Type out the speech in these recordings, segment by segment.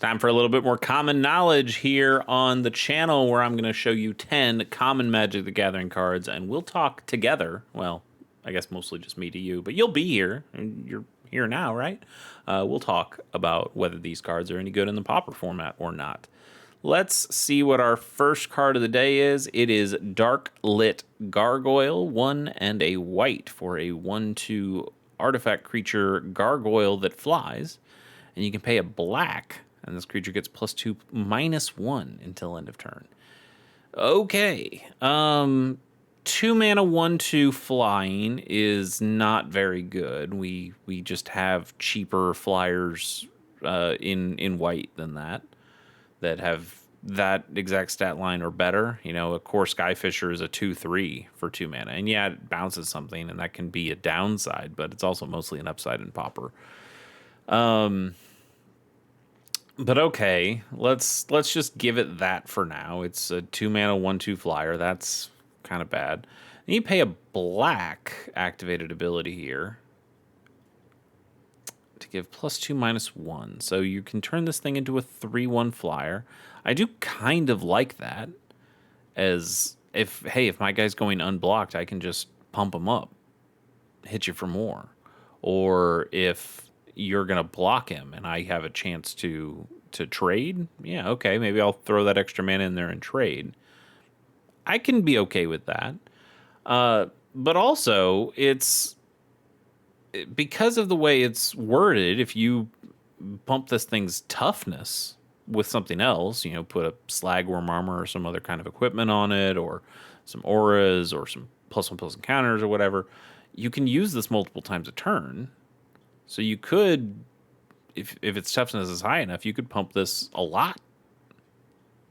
Time for a little bit more common knowledge here on the channel, where I'm going to show you 10 common Magic the Gathering cards, and we'll talk together. Well, I guess mostly just me to you, but you'll be here, and you're here now, right? We'll talk about whether these cards are any good in the Pauper format or not. Let's see what our first card of the day is. It is Dark Lit Gargoyle, 1 and a white for a 1/2 artifact creature gargoyle that flies, and you can pay a black, and this creature gets +2, -1 until end of turn. Okay. 2 mana, 1/2 flying is not very good. We just have cheaper flyers in white than that have that exact stat line or better. You know, a core Skyfisher is a 2/3 for 2 mana. And yeah, it bounces something, and that can be a downside, but it's also mostly an upside in Pauper. But okay, let's just give it that for now. It's a 2 mana, 1/2 flyer. That's kind of bad. And you pay a black activated ability here to give +2, -1. So you can turn this thing into a 3/1 flyer. I do kind of like that. As if my guy's going unblocked, I can just pump him up, hit you for more. Or if you're going to block him and I have a chance to trade, yeah, okay, maybe I'll throw that extra mana in there and trade. I can be okay with that. But also, it's because of the way it's worded, if you bump this thing's toughness with something else, you know, put a slagworm armor or some other kind of equipment on it, or some auras, or some +1/+1 counters or whatever, you can use this multiple times a turn. So you could, if its toughness is high enough, you could pump this a lot.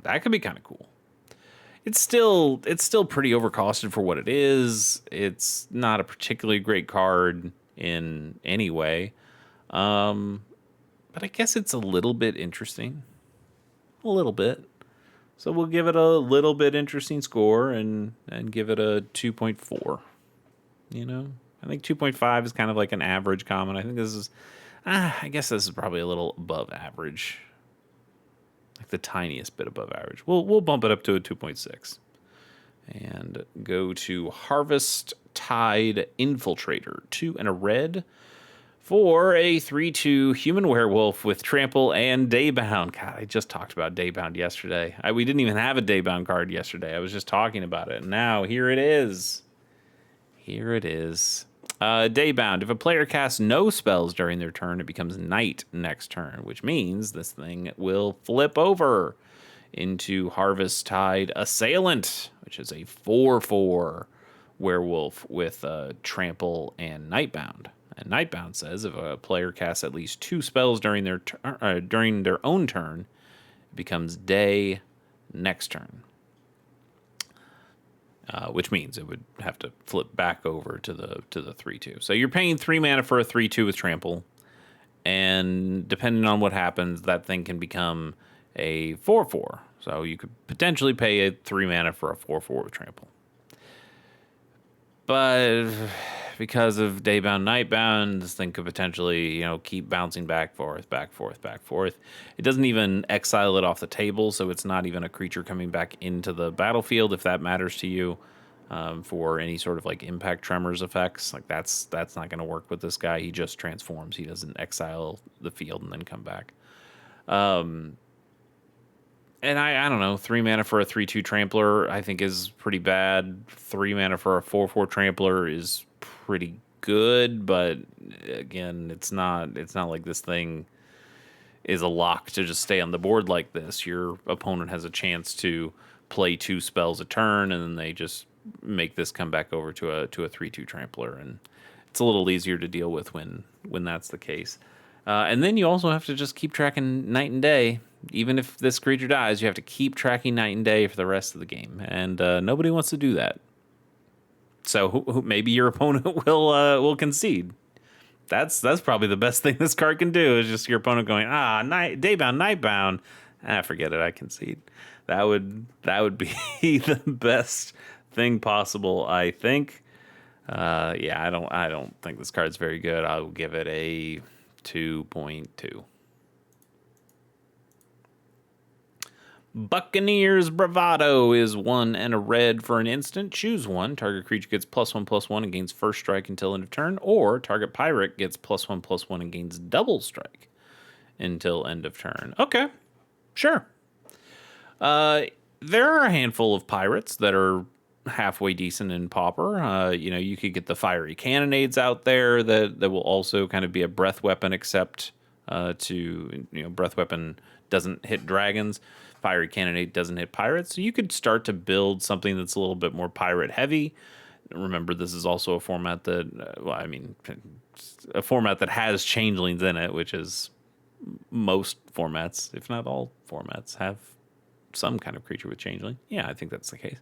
That could be kind of cool. It's still pretty overcosted for what it is. It's not a particularly great card in any way. But I guess it's a little bit interesting. A little bit. So we'll give it a little bit interesting score and give it a 2.4. You know? I think 2.5 is kind of like an average common. I think this is, I guess this is probably a little above average. Like the tiniest bit above average. We'll bump it up to a 2.6. And go to Harvest Tide Infiltrator. 2 and a red for a 3/2 human werewolf with trample and daybound. God, I just talked about daybound yesterday. We didn't even have a daybound card yesterday. I was just talking about it. And now here it is. Here it is. Daybound. If a player casts no spells during their turn, it becomes night next turn, which means this thing will flip over into Harvest Tide Assailant, which is a 4/4 werewolf with trample and nightbound. And nightbound says if a player casts at least 2 spells during their own turn, it becomes day next turn. Which means it would have to flip back over to the 3/2. So you're paying 3 mana for a 3/2 with trample, and depending on what happens, that thing can become a 4/4. So you could potentially pay a 3 mana for a 4/4 with trample. But because of daybound, nightbound, this thing could potentially, you know, keep bouncing back, forth, back, forth, back, forth. It doesn't even exile it off the table, so it's not even a creature coming back into the battlefield, if that matters to you, for any sort of like impact tremors effects. Like that's not going to work with this guy. He just transforms. He doesn't exile the field and then come back. And I don't know, 3 mana for a 3/2 trampler I think is pretty bad. 3 mana for a 4/4 trampler is pretty good, but again, it's not like this thing is a lock to just stay on the board like this. Your opponent has a chance to play 2 spells a turn, and then they just make this come back over to a 3/2 trampler, and it's a little easier to deal with when that's the case. And then you also have to just keep tracking night and day. Even if this creature dies, you have to keep tracking night and day for the rest of the game, and nobody wants to do that. So maybe your opponent will concede. That's probably the best thing this card can do, is just your opponent going, daybound, nightbound. Forget it, I concede. That would be the best thing possible, I think. I don't think this card's very good. I'll give it a 2.2. Buccaneer's Bravado is 1 and a red for an instant. Choose one. Target creature gets +1/+1 and gains first strike until end of turn, or target pirate gets +1/+1 and gains double strike until end of turn. Okay, sure. There are a handful of pirates that are halfway decent in Pauper. You could get the fiery cannonades out there that will also kind of be a breath weapon, except breath weapon doesn't hit dragons. Fiery cannonade doesn't hit pirates. So you could start to build something that's a little bit more pirate heavy. Remember, this is also a format that, a format that has changelings in it, which is most formats, if not all formats, have some kind of creature with changeling. Yeah, I think that's the case.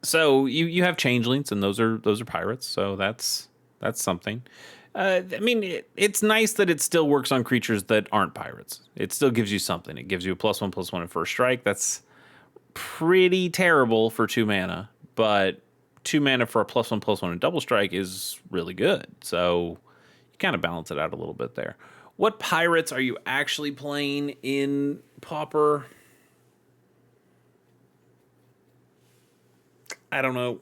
So you have changelings, and those are pirates. So that's something. It's nice that it still works on creatures that aren't pirates. It still gives you something. It gives you a +1/+1 in first strike. That's pretty terrible for 2 mana, but 2 mana for a +1/+1 in double strike is really good. So you kind of balance it out a little bit there. What pirates are you actually playing in Pauper? I don't know.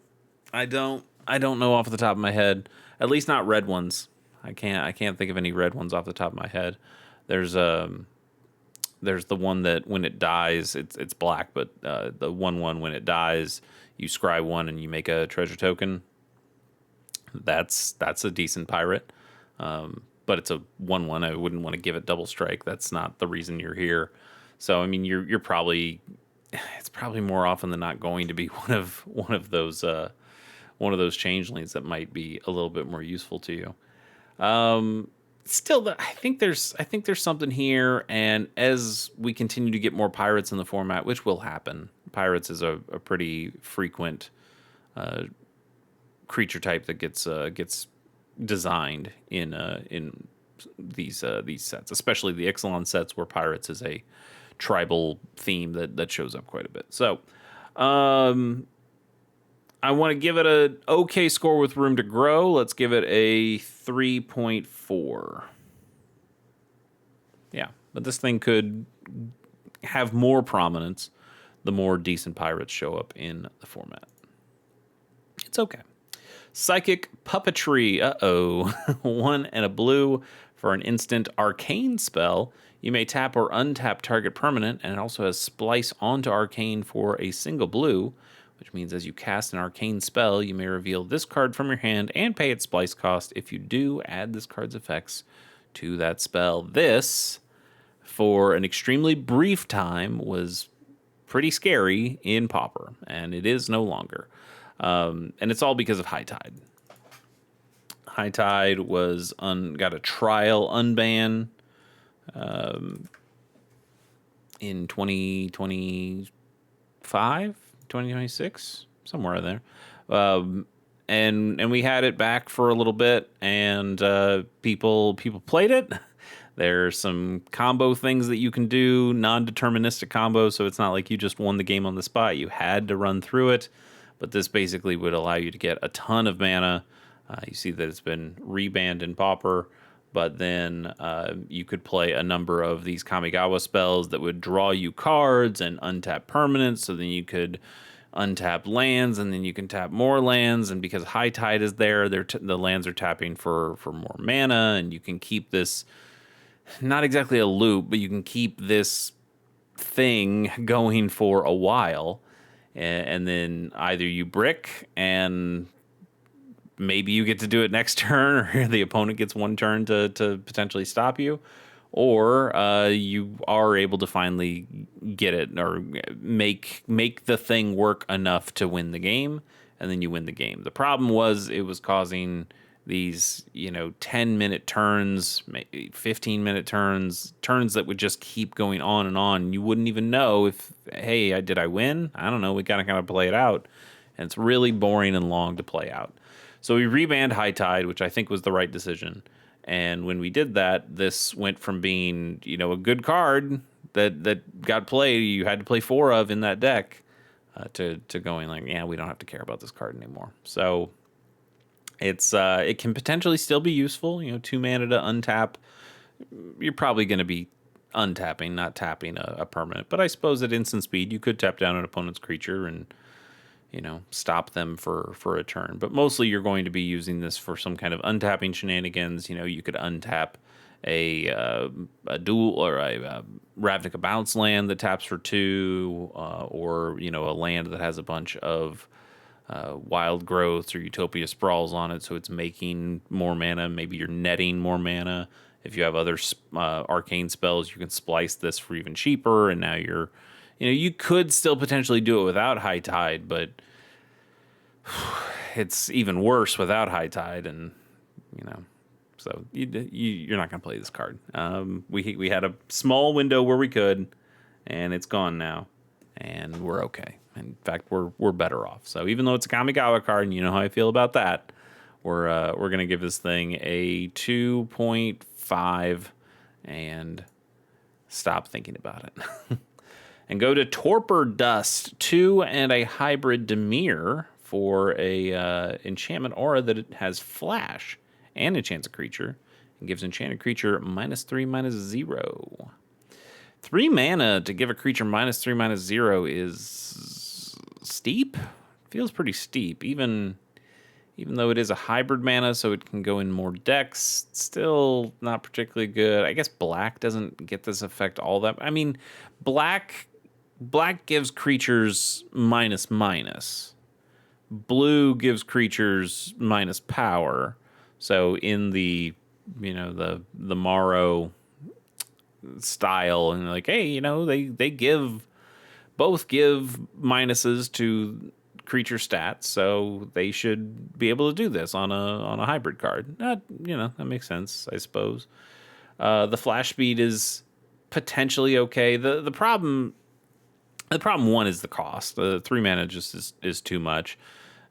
I don't know off the top of my head. At least not red ones. I can't think of any red ones off the top of my head. There's the one that when it dies, it's black, but the 1/1 when it dies, you scry 1 and you make a treasure token. That's a decent pirate. But it's a 1/1. I wouldn't want to give it double strike. That's not the reason you're here. So you're probably, it's probably more often than not going to be one of those changelings that might be a little bit more useful to you. Still, I think there's something here, and as we continue to get more pirates in the format, which will happen, pirates is a pretty frequent creature type that gets designed in these sets, especially the Ixalan sets, where pirates is a tribal theme that shows up quite a bit. So, I want to give it a okay score with room to grow. Let's give it a 3.4. Yeah, but this thing could have more prominence the more decent pirates show up in the format. It's okay. Psychic Puppetry. 1 and a blue for an instant arcane spell. You may tap or untap target permanent, and it also has Splice onto arcane for a single blue, which means as you cast an arcane spell, you may reveal this card from your hand and pay its Splice cost. If you do, add this card's effects to that spell. This, for an extremely brief time, was pretty scary in Pauper, and it is no longer. And it's all because of High Tide. High Tide got a trial unban in 2025, 2026, somewhere in there. And we had it back for a little bit, and people played it. There's some combo things that you can do, non-deterministic combos, so it's not like you just won the game on the spot. You had to run through it. But this basically would allow you to get a ton of mana. You see that it's been rebanned in Pauper, but then you could play a number of these Kamigawa spells that would draw you cards and untap permanents, so then you could untap lands, and then you can tap more lands, and because High Tide is there, the lands are tapping for more mana, and you can keep this, not exactly a loop, but you can keep this thing going for a while. And then either you brick and maybe you get to do it next turn, or the opponent gets one turn to potentially stop you, or you are able to finally get it or make the thing work enough to win the game, and then you win the game. The problem was it was causing these 10-minute turns, 15-minute turns that would just keep going on and on. You wouldn't even know if, hey, did I win? I don't know. We gotta kind of play it out, and it's really boring and long to play out. So we rebanned High Tide, which I think was the right decision. And when we did that, this went from being a good card that got played, you had to play 4 of in that deck, to going like, yeah, we don't have to care about this card anymore. So it can potentially still be useful. 2 mana to untap. You're probably going to be untapping, not tapping a permanent. But I suppose at instant speed, you could tap down an opponent's creature and, stop them for a turn. But mostly you're going to be using this for some kind of untapping shenanigans. You could untap a dual or a Ravnica bounce land that taps for 2, or a land that has a bunch of wild growths or utopia sprawls on it, so it's making more mana. Maybe you're netting more mana. If you have other arcane spells, you can splice this for even cheaper, and now you could still potentially do it without High Tide, but it's even worse without High Tide, and so you're not going to play this card. We had a small window where we could, and it's gone now, and we're okay. In fact, we're better off. So even though it's a Kamigawa card, and you know how I feel about that, we're going to give this thing a 2.5 and stop thinking about it. And go to Torpor Dust, 2 and a hybrid Dimir for a enchantment aura that it has flash and enchants a creature, and gives enchanted creature -3/-0. 3 mana to give a creature -3/-0 is steep. Feels pretty steep, even though it is a hybrid mana, so it can go in more decks. Still not particularly good. I guess black doesn't get this effect all that. I mean, black gives creatures -/. Blue gives creatures -power. So in the Morrow style, and like, hey, they both give minuses to creature stats, so they should be able to do this on a hybrid card. That makes sense, I suppose. The flash speed is potentially okay. The problem one is the cost. The 3 mana just is too much.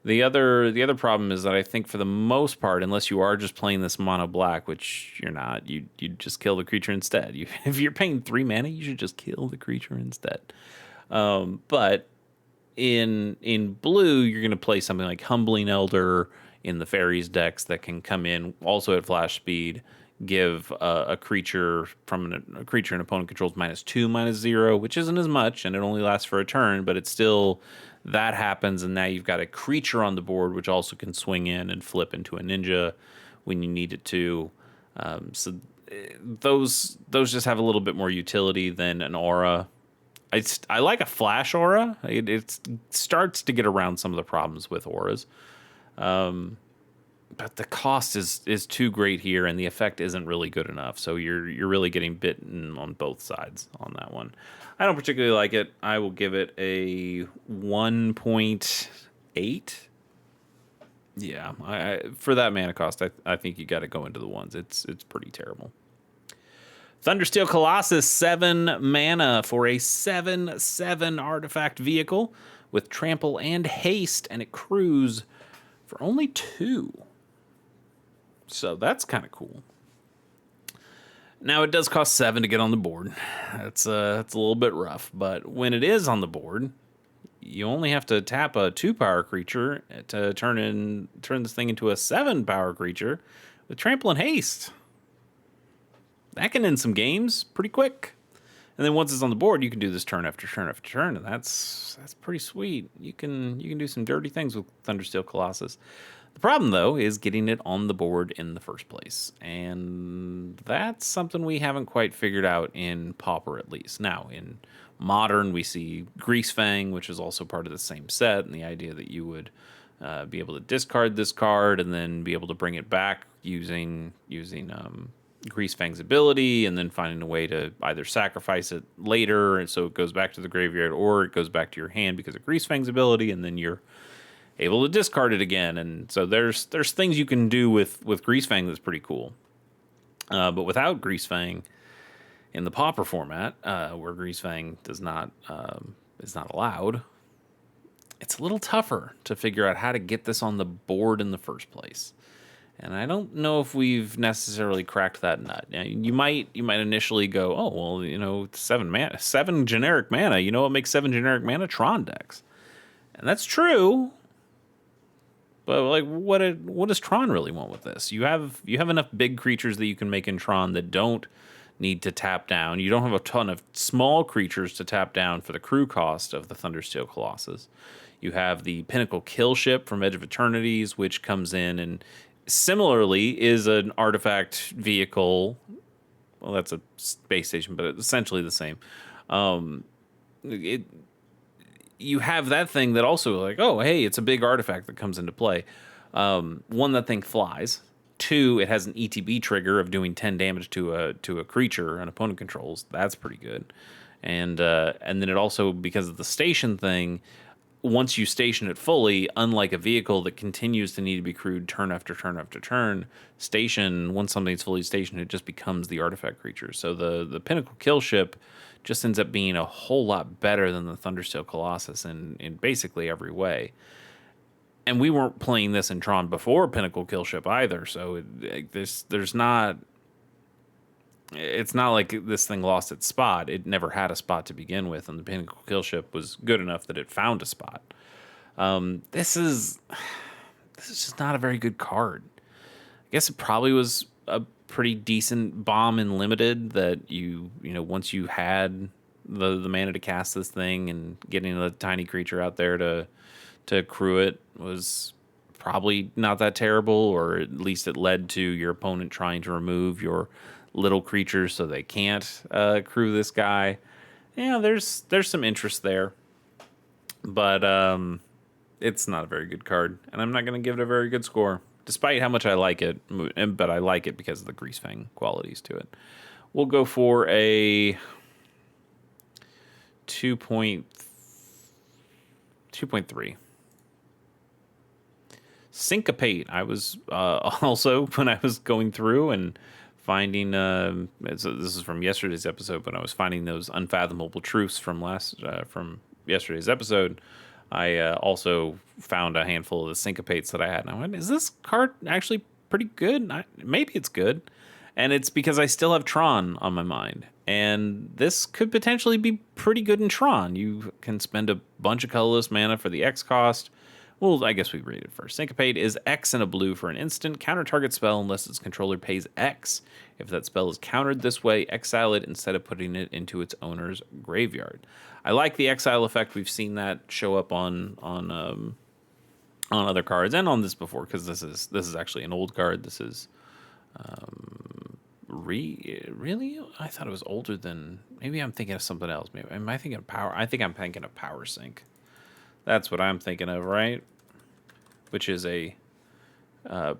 The other problem is that I think for the most part, unless you are just playing this mono black, which you're not, you just kill the creature instead. If you're paying 3 mana, you should just kill the creature instead. But in blue, you're going to play something like Humbling Elder in the fairies decks that can come in also at flash speed, give a creature a creature an opponent controls -2/-0, which isn't as much, and it only lasts for a turn, but it's still, that happens, and now you've got a creature on the board which also can swing in and flip into a ninja when you need it to. So those just have a little bit more utility than an aura. I like a flash aura. It starts to get around some of the problems with auras. But the cost is too great here, and the effect isn't really good enough. So you're really getting bitten on both sides on that one. I don't particularly like it. I will give it a 1.8. Yeah, for that mana cost, I think you got to go into the ones. It's pretty terrible. Thundersteel Colossus, 7 mana for a 7/7 artifact vehicle with trample and haste, and it crews for only 2. So that's kind of cool. Now, it does cost 7 to get on the board. It's a little bit rough, but when it is on the board, you only have to tap a 2-power creature to turn this thing into a 7-power creature with trample and haste. That can end some games pretty quick. And then once it's on the board, you can do this turn after turn after turn, and that's pretty sweet. You can do some dirty things with Thundersteel Colossus. The problem, though, is getting it on the board in the first place, and that's something we haven't quite figured out in Pauper, at least. Now, in Modern, we see Greasefang, which is also part of the same set, and the idea that you would be able to discard this card and then be able to bring it back using Greasefang's ability, and then finding a way to either sacrifice it later, and so it goes back to the graveyard, or it goes back to your hand because of Greasefang's ability, and then you're able to discard it again. And so there's things you can do with Greasefang that's pretty cool. But without Greasefang in the Pauper format, where Greasefang is not allowed, it's a little tougher to figure out how to get this on the board in the first place. And I don't know if we've necessarily cracked that nut. You might initially go, oh, well, 7 generic mana. You know what makes 7 generic mana? Tron decks. And that's true. But like, what does Tron really want with this? You have enough big creatures that you can make in Tron that don't need to tap down. You don't have a ton of small creatures to tap down for the crew cost of the Thundersteel Colossus. You have the Pinnacle Kill Ship from Edge of Eternities, which comes in and similarly is an artifact vehicle. Well, that's a space station, but it's essentially the same. It You have that thing that also like, oh, hey, it's a big artifact that comes into play. One, that thing flies. Two, it has an ETB trigger of doing 10 damage to a creature an opponent controls. That's pretty good. And then it also, because of the station thing, once you station it fully, unlike a vehicle that continues to need to be crewed turn after turn after turn, once something's fully stationed, it just becomes the artifact creature. So the Pinnacle Kill Ship just ends up being a whole lot better than the Thundersteel Colossus in basically every way. And we weren't playing this in Tron before Pinnacle Kill Ship either, so it's not like this thing lost its spot. It never had a spot to begin with, and the Pinnacle Kill Ship was good enough that it found a spot. This is just not a very good card. I guess it probably was a pretty decent bomb in limited that you once you had the mana to cast this thing and getting a tiny creature out there to crew it was probably not that terrible, or at least it led to your opponent trying to remove your little creatures so they can't crew this guy. Yeah, there's some interest there, but it's not a very good card, and I'm not going to give it a very good score, despite how much I like it, but I like it because of the Greasefang qualities to it. We'll go for a 2.3. Syncopate. I was also, when I was going through and finding, this is from yesterday's episode, but I was finding those unfathomable truths from yesterday's episode. I also found a handful of the syncopates that I had, and I went, is this card actually pretty good? Maybe it's good. And it's because I still have Tron on my mind. And this could potentially be pretty good in Tron. You can spend a bunch of colorless mana for the X cost. Well, I guess we read it first. Syncopate is X and a blue for an instant. Counter target spell unless its controller pays X. If that spell is countered this way, exile it instead of putting it into its owner's graveyard. I like the exile effect. We've seen that show up on other cards and on this before, because this is actually an old card. This is really? I thought it was older than. Maybe I'm thinking of something else. Maybe am I thinking of Power? I think I'm thinking of Power Sync. That's what I'm thinking of, right? Which is a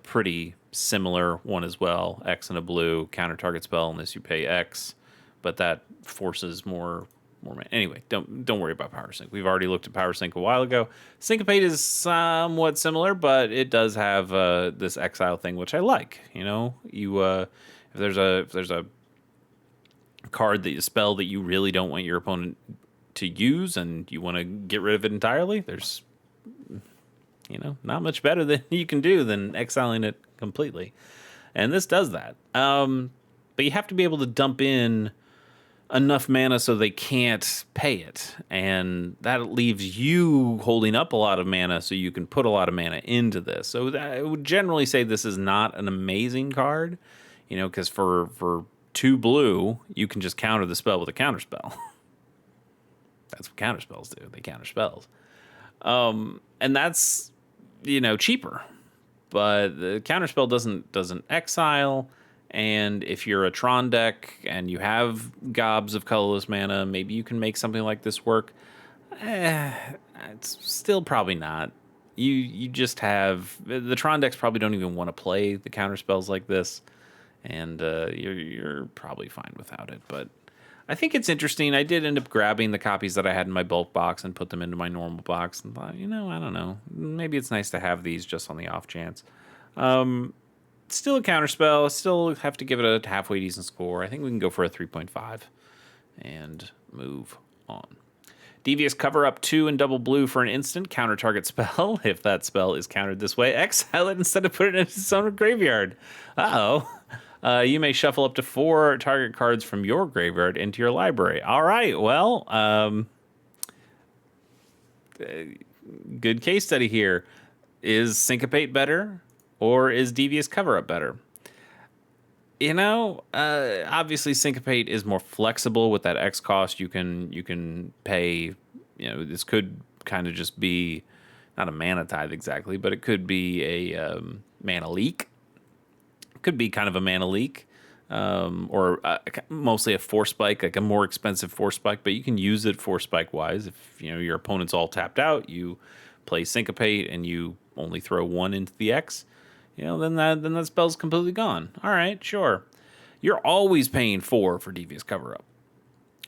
pretty similar one as well. X and a blue, counter target spell unless you pay X, but that forces more. Anyway, don't worry about Power Sync. We've already looked at Power Sync a while ago. Syncopate is somewhat similar, but it does have this exile thing, which I like. If there's a spell that you really don't want your opponent to use and you want to get rid of it entirely, there's not much better than you can do than exiling it completely, and this does that. But you have to be able to dump in enough mana so they can't pay it, and that leaves you holding up a lot of mana so you can put a lot of mana into this. So I would generally say this is not an amazing card, because for 2 blue you can just counter the spell with a counter spell. That's what counterspells do. They counter spells. And that's, cheaper. But the counterspell doesn't exile. And if you're a Tron deck and you have gobs of colorless mana, maybe you can make something like this work. It's still probably not. You just have... The Tron decks probably don't even want to play the counterspells like this. And you're probably fine without it. But I think it's interesting. I did end up grabbing the copies that I had in my bulk box and put them into my normal box and thought, I don't know. Maybe it's nice to have these just on the off chance. Still a counterspell. Still have to give it a halfway decent score. I think we can go for a 3.5 and move on. Devious Cover Up 2 and double blue for an instant. Counter target spell. If that spell is countered this way, exile it instead of put it in its own graveyard. Uh-oh. You may shuffle up to 4 target cards from your graveyard into your library. All right, well, good case study here. Is Syncopate better, or is Devious Cover-Up better? Obviously Syncopate is more flexible with that X cost. You can pay, this could kind of just be not a mana tithe exactly, but it could be a mana leak. Could be kind of a mana leak. Or mostly a force spike, like a more expensive force spike, but you can use it force spike wise. If your opponent's all tapped out, you play Syncopate and you only throw one into the X. Then that spell's completely gone. All right, sure. You're always paying 4 for Devious Cover Up,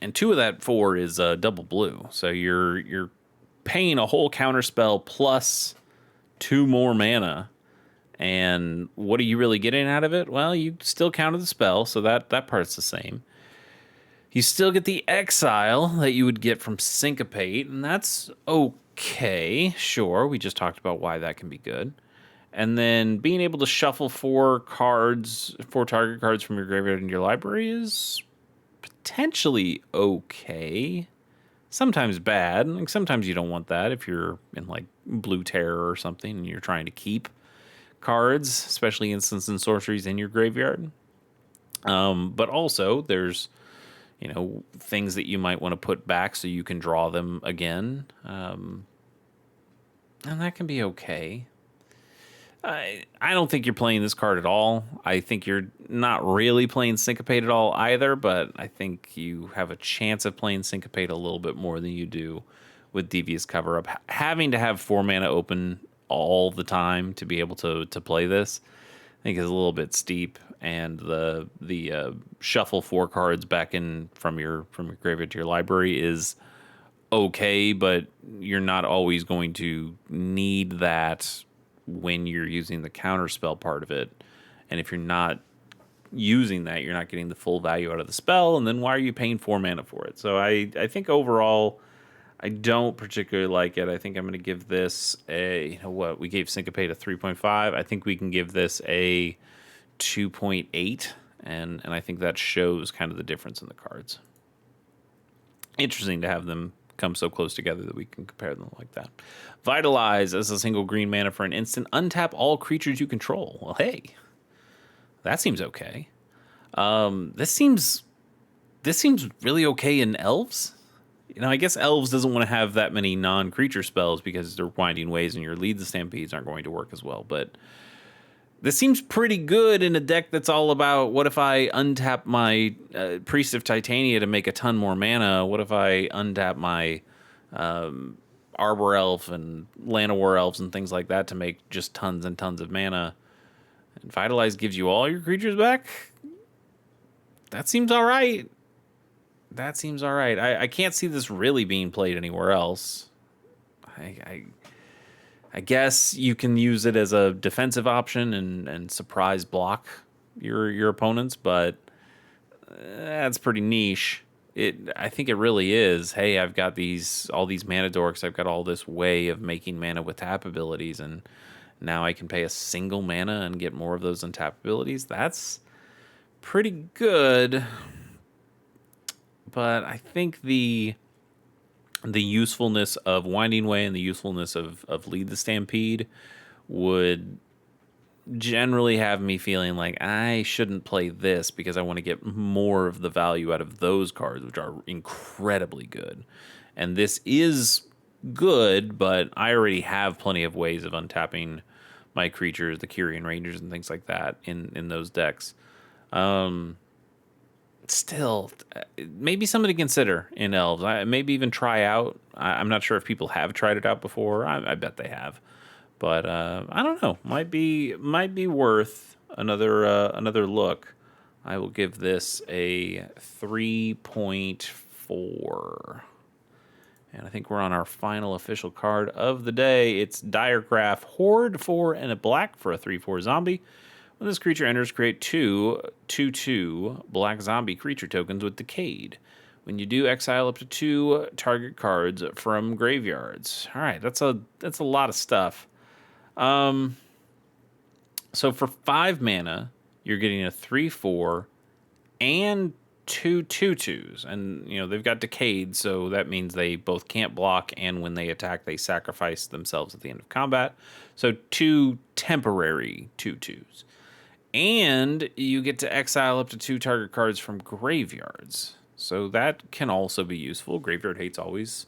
and 2 of that 4 is double blue. So you're paying a whole counter spell plus 2 more mana. And what are you really getting out of it? Well, you still counter the spell, so that part's the same. You still get the exile that you would get from Syncopate, and that's okay. Sure, we just talked about why that can be good. And then being able to shuffle 4 target cards from your graveyard into your library is potentially okay. Sometimes bad. Like sometimes you don't want that if you're in like Blue Terror or something and you're trying to keep cards, especially instants and sorceries in your graveyard. But also there's things that you might want to put back so you can draw them again. And that can be okay. I don't think you're playing this card at all. I think you're not really playing Syncopate at all either, but I think you have a chance of playing Syncopate a little bit more than you do with Devious Cover Up. Having to have 4 mana open all the time to be able to play this, I think is a little bit steep. And the shuffle 4 cards back in from your graveyard to your library is okay, but you're not always going to need that when you're using the counterspell part of it. And if you're not using that, you're not getting the full value out of the spell, and then why are you paying 4 mana for it? So I think overall, I don't particularly like it. I think I'm going to give this a, we gave Syncopate a 3.5. I think we can give this a 2.8, and I think that shows kind of the difference in the cards. Interesting to have them come so close together that we can compare them like that. Vitalize as a single green mana for an instant. Untap all creatures you control. Well, hey, that seems okay. This seems really okay in Elves. I guess Elves doesn't want to have that many non-creature spells because they're Winding Ways and your Lead the Stampedes aren't going to work as well. But this seems pretty good in a deck that's all about, what if I untap my Priest of Titania to make a ton more mana? What if I untap my Arbor Elf and Llanowar Elves and things like that to make just tons and tons of mana? And Vitalize gives you all your creatures back? That seems all right. I can't see this really being played anywhere else. I guess you can use it as a defensive option and surprise block your opponents, but that's pretty niche. I think it really is. Hey, I've got all these mana dorks. I've got all this way of making mana with tap abilities, and now I can pay a single mana and get more of those untap abilities. That's pretty good. But I think the usefulness of Winding Way and the usefulness of Lead the Stampede would generally have me feeling like I shouldn't play this because I want to get more of the value out of those cards, which are incredibly good. And this is good, but I already have plenty of ways of untapping my creatures, the Kyrian Rangers and things like that in those decks. Still, maybe something to consider in Elves. Maybe even try out. I'm not sure if people have tried it out before. I bet they have, but I don't know. Might be worth another look. I will give this a 3.4. And I think we're on our final official card of the day. It's Diregraph Horde 4 and a black for a 3/4 zombie. When this creature enters, create 2/2 black zombie creature tokens with Decayed. When you do, exile up to 2 target cards from graveyards. All right, that's a lot of stuff. So for 5 mana, you're getting a 3/4 and 2 2/2s, and they've got Decayed, so that means they both can't block, and when they attack, they sacrifice themselves at the end of combat. So 2 temporary 2/2s. And you get to exile up to 2 target cards from graveyards. So that can also be useful. Graveyard Hate's always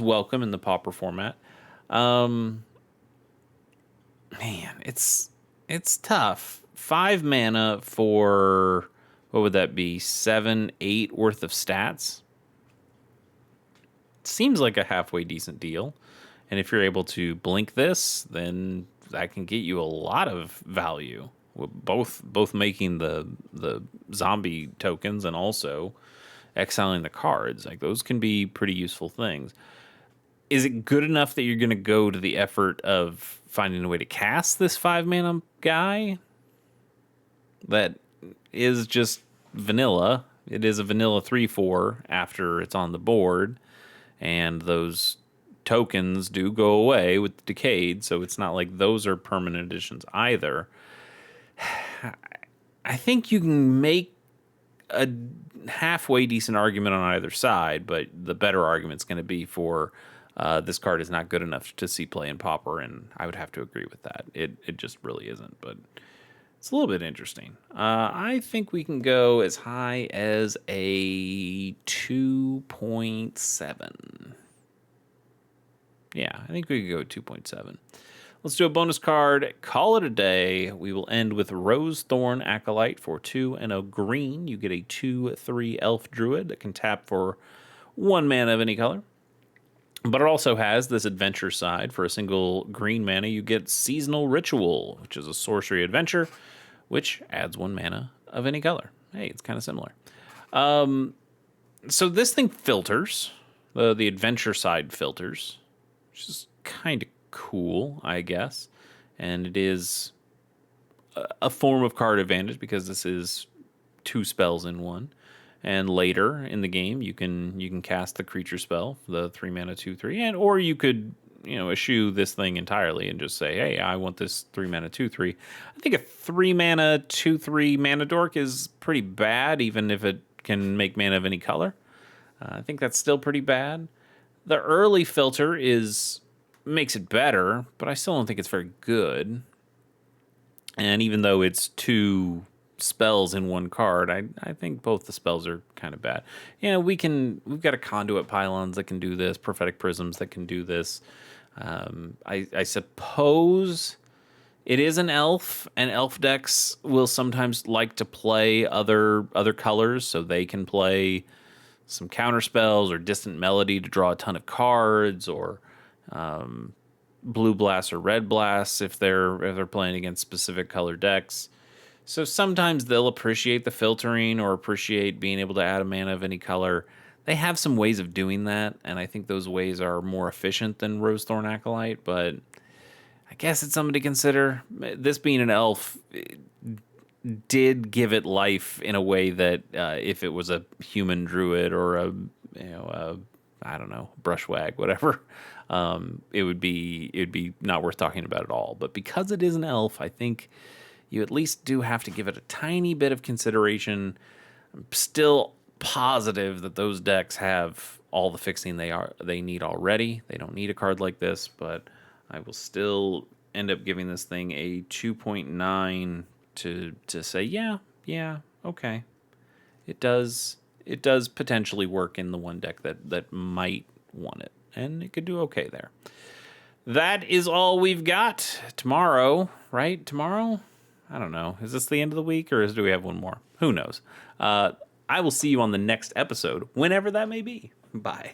welcome in the Pauper format. Man, it's tough. 5 mana for, what would that be? 7, 8 worth of stats. Seems like a halfway decent deal. And if you're able to blink this, then that can get you a lot of value. Both making the zombie tokens and also exiling the cards. Like, those can be pretty useful things. Is it good enough that you're going to go to the effort of finding a way to cast this 5 mana guy that is just vanilla? It is a vanilla 3/4 after it's on the board, and those tokens do go away with Decayed, so it's not like those are permanent additions either. I think you can make a halfway decent argument on either side, but the better argument's going to be for this card is not good enough to see play in Pauper, and I would have to agree with that. It just really isn't, but it's a little bit interesting. I think we can go as high as a 2.7. Yeah, I think we could go 2.7. Let's do a bonus card. Call it a day. We will end with Rose Thorn Acolyte for 2 and a green. You get a 2/3 elf druid that can tap for 1 mana of any color. But it also has this adventure side. For a single green mana, you get Seasonal Ritual, which is a sorcery adventure, which adds 1 mana of any color. Hey, it's kind of similar. So this thing filters. The adventure side filters, which is kind of cool, I guess. And it is a form of card advantage because this is 2 spells in 1. And later in the game, you can cast the creature spell, the 3 mana 2/3, and or you could eschew this thing entirely and just say, hey, I want this 3 mana 2/3. I think a 3 mana 2/3 mana dork is pretty bad, even if it can make mana of any color. I think that's still pretty bad. The early filter makes it better, but I still don't think it's very good. And even though it's 2 spells in 1 card, I think both the spells are kind of bad. We've got a Conduit Pylons that can do this, Prophetic Prisms that can do this. I suppose it is an elf, and elf decks will sometimes like to play other colors, so they can play some counter spells or Distant Melody to draw a ton of cards, or blue blasts or red blasts if they're playing against specific color decks. So sometimes they'll appreciate the filtering or appreciate being able to add a mana of any color. They have some ways of doing that, and I think those ways are more efficient than Rose Thorn Acolyte, but I guess it's something to consider. This being an elf did give it life in a way that if it was a human druid or a I don't know, brushwag, whatever, it would be not worth talking about at all. But because it is an elf, I think you at least do have to give it a tiny bit of consideration. I'm still positive that those decks have all the fixing they need already. They don't need a card like this, but I will still end up giving this thing a 2.9 to say, yeah, okay. It does potentially work in the one deck that might want it, and it could do okay there. That is all we've got. Tomorrow, right? Tomorrow? I don't know. Is this the end of the week, or do we have one more? Who knows? I will see you on the next episode, whenever that may be. Bye.